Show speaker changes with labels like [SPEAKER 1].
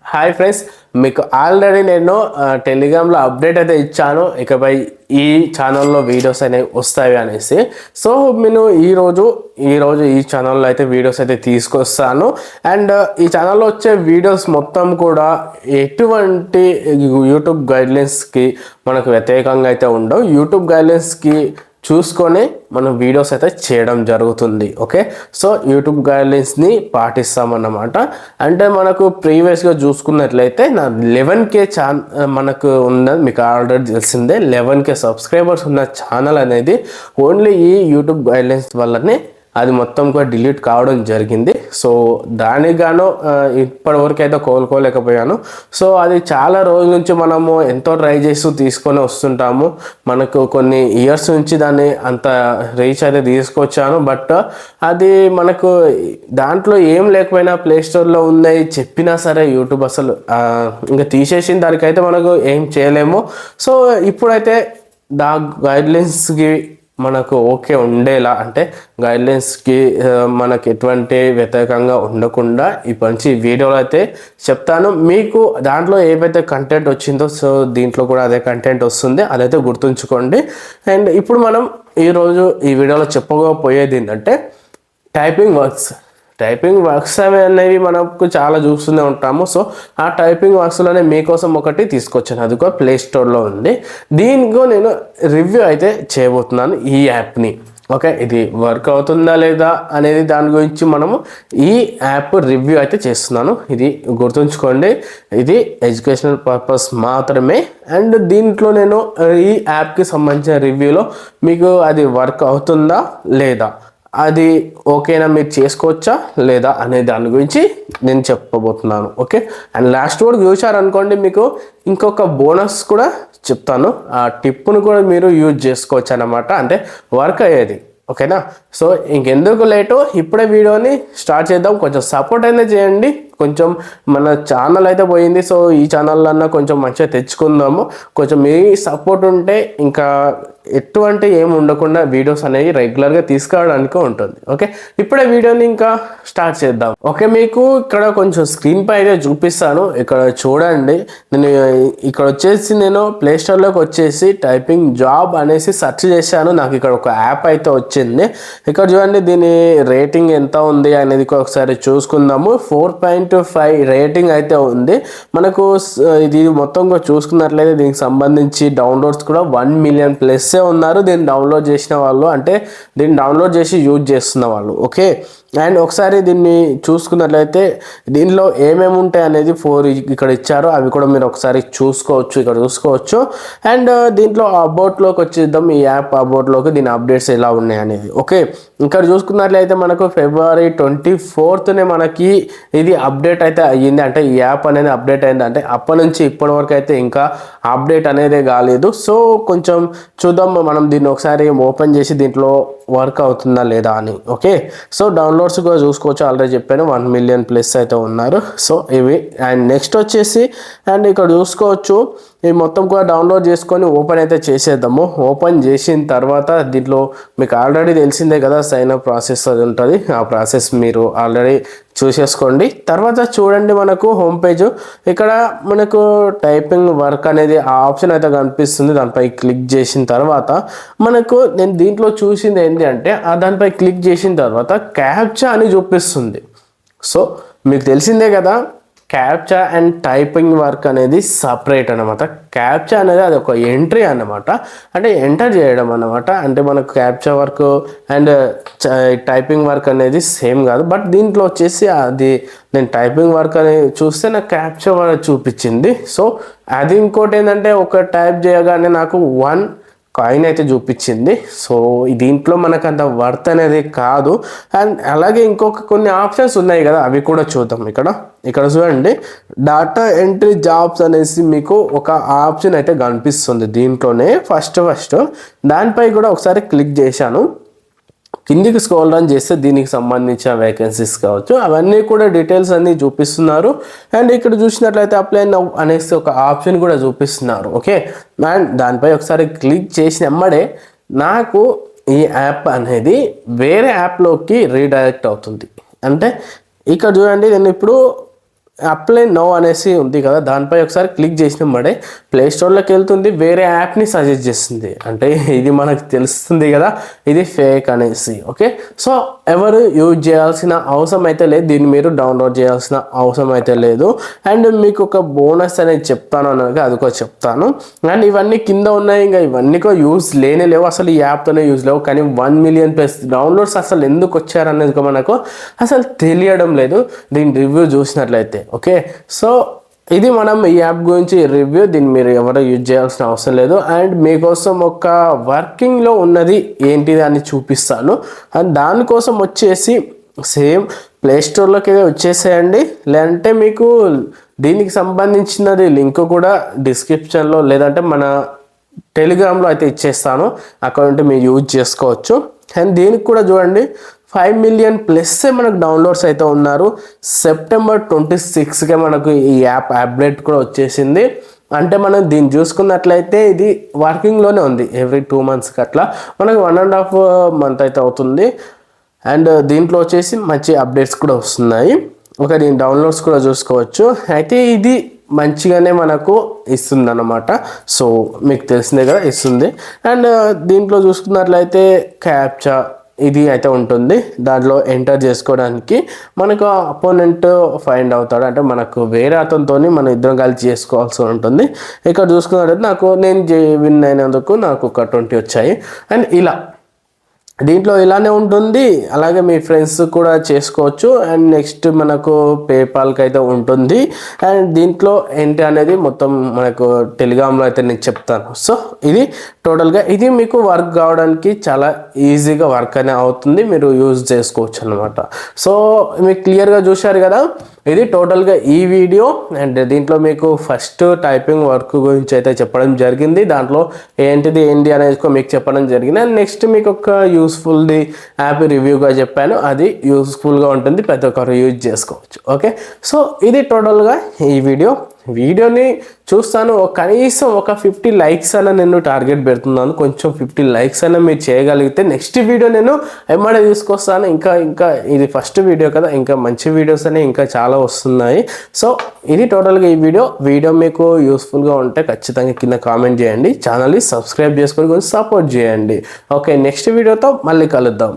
[SPEAKER 1] Hi friends, మీకు already నేను టెలిగ్రామ్లో అప్డేట్ అయితే ఇచ్చాను. ఇకపై ఈ ఛానల్లో వీడియోస్ అనేవి వస్తాయి అనేసి. సో నేను ఈరోజు ఈ ఛానల్లో అయితే వీడియోస్ అయితే తీసుకొస్తాను. అండ్ ఈ ఛానల్లో వచ్చే వీడియోస్ మొత్తం కూడా ఎటువంటి యూట్యూబ్ గైడ్లైన్స్కి మనకు వ్యతిరేకంగా అయితే ఉండవు. యూట్యూబ్ గైడ్లైన్స్కి చూసుకొని మనం వీడియోస్ అయితే చేయడం జరుగుతుంది. ఓకే, సో యూట్యూబ్ గైడ్లైన్స్ని పాటిస్తామన్నమాట. అంటే మనకు ప్రీవియస్గా చూసుకున్నట్లయితే నా 11K మనకు ఉన్నది మీకు ఆల్రెడీ తెలిసిందే. 11K సబ్స్క్రైబర్స్ ఉన్న ఛానల్ అనేది ఓన్లీ ఈ యూట్యూబ్ గైడ్లైన్స్ వల్లనే అది మొత్తం కూడా డిలీట్ కావడం జరిగింది. సో దానికి గాను ఇప్పటివరకు అయితే కోలుకోలేకపోయాను. సో అది చాలా రోజుల నుంచి మనము ఎంతో ట్రై చేస్తూ తీసుకొని వస్తుంటాము. మనకు కొన్ని ఇయర్స్ నుంచి దాన్ని అంత రీచ్ అయితే తీసుకొచ్చాను. బట్ అది మనకు దాంట్లో ఏం లేకపోయినా ప్లే స్టోర్లో ఉన్నాయి చెప్పినా సరే యూట్యూబ్ అసలు ఇంకా తీసేసిన దానికైతే మనకు ఏం చేయలేము. సో ఇప్పుడైతే దా గైడ్లైన్స్కి మనకు ఓకే ఉండేలా, అంటే గైడ్లైన్స్కి మనకు ఎటువంటి వ్యతిరేకంగా ఉండకుండా ఇప్పటి నుంచి వీడియోలో అయితే చెప్తాను. మీకు దాంట్లో ఏవైతే కంటెంట్ వచ్చిందో సో దీంట్లో కూడా అదే కంటెంట్ వస్తుంది, అదైతే గుర్తుంచుకోండి. అండ్ ఇప్పుడు మనం ఈరోజు ఈ వీడియోలో చెప్పకపోయేది ఏంటంటే టైపింగ్ వర్క్స్ అనేవి మనకు చాలా చూస్తూనే ఉంటాము. సో ఆ టైపింగ్ వర్క్స్లోనే మీకోసం ఒకటి తీసుకొచ్చాను, అది కూడా ప్లే స్టోర్లో ఉంది. దీనికో నేను రివ్యూ అయితే చేయబోతున్నాను ఈ యాప్ని. ఓకే, ఇది వర్క్ అవుతుందా లేదా అనేది దాని గురించి మనము ఈ యాప్ రివ్యూ అయితే చేస్తున్నాను. ఇది గుర్తుంచుకోండి, ఇది ఎడ్యుకేషనల్ పర్పస్ మాత్రమే. అండ్ దీంట్లో నేను ఈ యాప్కి సంబంధించిన రివ్యూలో మీకు అది వర్క్ అవుతుందా లేదా, అది ఓకేనా, మీరు చేసుకోవచ్చా లేదా అనే దాని గురించి నేను చెప్పబోతున్నాను. ఓకే, అండ్ లాస్ట్ వరకు చూసారనుకోండి, మీకు ఇంకొక బోనస్ కూడా చెప్తాను. ఆ టిప్ను కూడా మీరు యూజ్ చేసుకోవచ్చు అన్నమాట, అంటే వర్క్ అయ్యేది. ఓకేనా, సో ఇంకెందుకు లేటు, ఇప్పుడే వీడియోని స్టార్ట్ చేద్దాం. కొంచెం సపోర్ట్ అయితే చేయండి. కొంచెం మన ఛానల్ అయితే పోయింది, సో ఈ ఛానల్లో కొంచెం మంచిగా తెచ్చుకుందాము. కొంచెం మీ సపోర్ట్ ఉంటే ఇంకా ఎటువంటి ఏమి ఉండకుండా వీడియోస్ అనేవి రెగ్యులర్గా తీసుకురావడానికి ఉంటుంది. ఓకే, ఇప్పుడే వీడియోని ఇంకా స్టార్ట్ చేద్దాం. ఓకే, మీకు ఇక్కడ కొంచెం స్క్రీన్ పై అయితే చూపిస్తాను. ఇక్కడ చూడండి, నేను ఇక్కడ వచ్చేసి నేను ప్లే స్టోర్లోకి వచ్చేసి టైపింగ్ జాబ్ అనేసి సెర్చ్ చేశాను. నాకు ఇక్కడ ఒక యాప్ అయితే వచ్చింది. ఇక్కడ చూడండి, దీని రేటింగ్ ఎంత ఉంది అనేది ఒకసారి చూసుకుందాము. 4.5 రేటింగ్ అయితే ఉంది. మనకు ఇది మొత్తం కూడా చూసుకున్నట్లయితే దీనికి సంబంధించి డౌన్లోడ్స్ కూడా 1 మిలియన్ ప్లస్ ఉన్నారు. దీన్ని డౌన్లోడ్ చేసిన వాళ్ళు, అంటే దీన్ని డౌన్లోడ్ చేసి యూజ్ చేస్తున్న వాళ్ళు. ఓకే, అండ్ ఒకసారి దీన్ని చూసుకున్నట్లయితే దీనిలో ఏమేమి ఉంటాయి అనేది 4 ఇక్కడ ఇచ్చారు, అవి కూడా మీరు ఒకసారి చూసుకోవచ్చు, ఇక్కడ చూసుకోవచ్చు. అండ్ దీంట్లో అబౌట్లోకి వచ్చేద్దాం. ఈ యాప్ అబౌట్లోకి దీని అప్డేట్స్ ఎలా ఉన్నాయి అనేది. ఓకే, ఇక్కడ చూసుకున్నట్లయితే మనకు February 24th మనకి ఇది అప్డేట్ అయితే అయ్యింది. అంటే ఈ యాప్ అనేది అప్డేట్ అయింది. అంటే అప్పటి నుంచి ఇప్పటి వరకు అయితే ఇంకా అప్డేట్ అనేది కాలేదు. సో కొంచెం చూద్దాం, మనం దీన్ని ఒకసారి ఓపెన్ చేసి దీంట్లో వర్క్ అవుతుందా లేదా అని. ఓకే, సో డౌన్లోడ్స్ కూడా చూసుకోవచ్చు, ఆల్రెడీ చెప్పాను 1 మిలియన్ ప్లస్ అయితే ఉన్నారు. సో ఇవి అండ్ నెక్స్ట్ వచ్చేసి అండ్ ఇక్కడ చూసుకోవచ్చు, ఇవి మొత్తం కూడా డౌన్లోడ్ చేసుకొని ఓపెన్ అయితే చేసేద్దాము. ఓపెన్ చేసిన తర్వాత దీంట్లో మీకు ఆల్రెడీ తెలిసిందే కదా, సైన్ అప్ ప్రాసెస్ అది ఉంటుంది. ఆ ప్రాసెస్ మీరు ఆల్రెడీ చూసేసుకోండి. తర్వాత చూడండి, మనకు హోమ్ పేజ్, ఇక్కడ మనకు టైపింగ్ వర్క్ అనేది ఆ ఆప్షన్ అయితే కనిపిస్తుంది. దానిపై క్లిక్ చేసిన తర్వాత మనకు నేను దీంట్లో చూసింది ఏంటి అంటే దానిపై క్లిక్ చేసిన తర్వాత క్యాప్చా అని చూపిస్తుంది. సో మీకు తెలిసిందే కదా, క్యాప్చా అండ్ టైపింగ్ వర్క్ అనేది సపరేట్ అనమాట. క్యాప్చా అనేది అది ఒక ఎంట్రీ అన్నమాట, అంటే ఎంటర్ చేయడం అన్నమాట. అంటే మనకు captcha work and typing work అనేది సేమ్ కాదు. బట్ దీంట్లో వచ్చేసి అది నేను టైపింగ్ వర్క్ అనేది చూస్తే నాకు క్యాప్చా వర్క్ చూపించింది. సో అది ఇంకోటి ఏంటంటే ఒక టైప్ చేయగానే నాకు 1 కాయిన్ అయితే చూపించింది. సో దీంట్లో మనకు అంత వర్త్ అనేది కాదు. అండ్ అలాగే ఇంకొక కొన్ని ఆప్షన్స్ ఉన్నాయి కదా, అవి కూడా చూద్దాం. ఇక్కడ చూడండి, డాటా ఎంట్రీ జాబ్స్ అనేసి మీకు ఒక ఆప్షన్ అయితే కనిపిస్తుంది దీంట్లోనే. ఫస్ట్ దానిపై కూడా ఒకసారి క్లిక్ చేశాను. కిందికి స్క్రోల్ డౌన్ చేస్తే దీనికి సంబంధించిన వేకెన్సీస్ కావచ్చు, అవన్నీ కూడా డీటెయిల్స్ అన్నీ చూపిస్తున్నారు. అండ్ ఇక్కడ చూసినట్లయితే అప్లై నౌ అనేసి ఒక ఆప్షన్ కూడా చూపిస్తున్నారు. ఓకే, అండ్ దానిపై ఒకసారి క్లిక్ చేసిన వెంబడే నాకు ఈ యాప్ అనేది వేరే యాప్లోకి రీడైరెక్ట్ అవుతుంది. అంటే ఇక్కడ చూడండి, నేను ఇప్పుడు అప్లై నో అనేసి ఉంది కదా, దానిపై ఒకసారి క్లిక్ చేసినప్పుడే ప్లే స్టోర్లోకి వెళ్తుంది, వేరే యాప్ని సజెస్ట్ చేస్తుంది. అంటే ఇది మనకు తెలుస్తుంది కదా ఇది ఫేక్ అనేసి. ఓకే, సో ఎవరు యూజ్ చేయాల్సిన అవసరం అయితే లేదు, దీన్ని మీరు డౌన్లోడ్ చేయాల్సిన అవసరం అయితే లేదు. అండ్ మీకు ఒక బోనస్ అనేది చెప్తాను అనగా అది కూడా చెప్తాను. అండ్ ఇవన్నీ కింద ఉన్నాయి, ఇంకా ఇవన్నీ కూడా యూజ్ లేవు, అసలు ఈ యాప్తోనే యూజ్ లేవు. కానీ 1 మిలియన్ ప్లస్ డౌన్లోడ్స్ అసలు ఎందుకు వచ్చారనేది మనకు అసలు తెలియడం లేదు దీని రివ్యూ చూసినట్లయితే. ఓకే, సో ఇది మనం ఈ యాప్ గురించి రివ్యూ, దీన్ని మీరు ఎవరు యూజ్ చేయాల్సిన అవసరం లేదు. అండ్ మీకోసం ఒక వర్కింగ్లో ఉన్నది ఏంటిది అని చూపిస్తాను. అండ్ దానికోసం వచ్చేసి సేమ్ ప్లే స్టోర్లోకి వచ్చేసేయండి, లేదంటే మీకు దీనికి సంబంధించినది లింక్ కూడా డిస్క్రిప్షన్లో లేదంటే మన టెలిగ్రామ్లో అయితే ఇచ్చేస్తాను, అకౌంట్ మీరు యూజ్ చేసుకోవచ్చు. అండ్ దీనికి కూడా చూడండి 5 మిలియన్ ప్లస్ మనకు డౌన్లోడ్స్ అయితే ఉన్నారు. సెప్టెంబర్ 26కే మనకు ఈ యాప్ అప్డేట్ కూడా వచ్చేసింది. అంటే మనం దీన్ని చూసుకున్నట్లయితే ఇది వర్కింగ్లోనే ఉంది, ఎవ్రీ 2 మంత్స్కి అట్లా మనకు 1.5 మంత్ అయితే అవుతుంది. అండ్ దీంట్లో వచ్చేసి మంచి అప్డేట్స్ కూడా వస్తున్నాయి. ఒక దీని డౌన్లోడ్స్ కూడా చూసుకోవచ్చు. అయితే ఇది మంచిగానే మనకు ఇస్తుంది అన్నమాట, సో మీకు తెలిసిందే కదా ఇస్తుంది. అండ్ దీంట్లో చూసుకున్నట్లయితే క్యాప్చా ఇది అయితే ఉంటుంది, దాంట్లో ఎంటర్ చేసుకోవడానికి మనకు అపోనెంట్ ఫైండ్ అవుతాడు, అంటే మనకు వేరే అతనితో మనం ఇద్దరం కలిసి చేసుకోవాల్సి ఉంటుంది. ఇక్కడ చూసుకున్నట్లయితే నేను విన్ అయినందుకు నాకు ఒక 20 వచ్చాయి. అండ్ ఇలా దీంట్లో ఇలానే ఉంటుంది, అలాగే మీ ఫ్రెండ్స్ కూడా చేసుకోవచ్చు. అండ్ నెక్స్ట్ మనకు పేపాల్కి అయితే ఉంటుంది. అండ్ దీంట్లో ఏంటి అనేది మొత్తం మనకు టెలిగ్రామ్లో అయితే నేను చెప్తాను. సో ఇది టోటల్గా ఇది మీకు వర్క్ కావడానికి చాలా ఈజీగా వర్క్ అనే అవుతుంది, మీరు యూజ్ చేసుకోవచ్చు అనమాట. సో మీకు క్లియర్గా చూశారు కదా, ఇది టోటల్గా ఈ వీడియో. అండ్ దీంట్లో మీకు ఫస్ట్ టైపింగ్ వర్క్ గురించి అయితే చెప్పడం జరిగింది, దాంట్లో ఏంటి అనేది మీకు చెప్పడం జరిగింది. అండ్ నెక్స్ట్ మీకు ఒక యూస్ఫుల్ది యాప్ రివ్యూగా చెప్పాను, అది యూస్ఫుల్గా ఉంటుంది, ప్రతి ఒక్కరు యూజ్ చేసుకోవచ్చు. ఓకే, సో ఇది టోటల్గా ఈ వీడియోని చూస్తాను. కనీసం ఒక 50 లైక్స్ అయినా నేను టార్గెట్ పెడుతున్నాను, కొంచెం 50 లైక్స్ అయినా మీరు చేయగలిగితే నెక్స్ట్ వీడియో నేను ఎమ్మడే తీసుకొస్తాను. ఇంకా ఇది ఫస్ట్ వీడియో కదా, ఇంకా మంచి వీడియోస్ అనేవి ఇంకా చాలా వస్తున్నాయి. సో ఇది టోటల్గా ఈ వీడియో మీకు యూస్ఫుల్గా ఉంటే ఖచ్చితంగా కింద కామెంట్ చేయండి, ఛానల్ని సబ్స్క్రైబ్ చేసుకొని కొంచెం సపోర్ట్ చేయండి. ఓకే, నెక్స్ట్ వీడియోతో మళ్ళీ కలుద్దాం.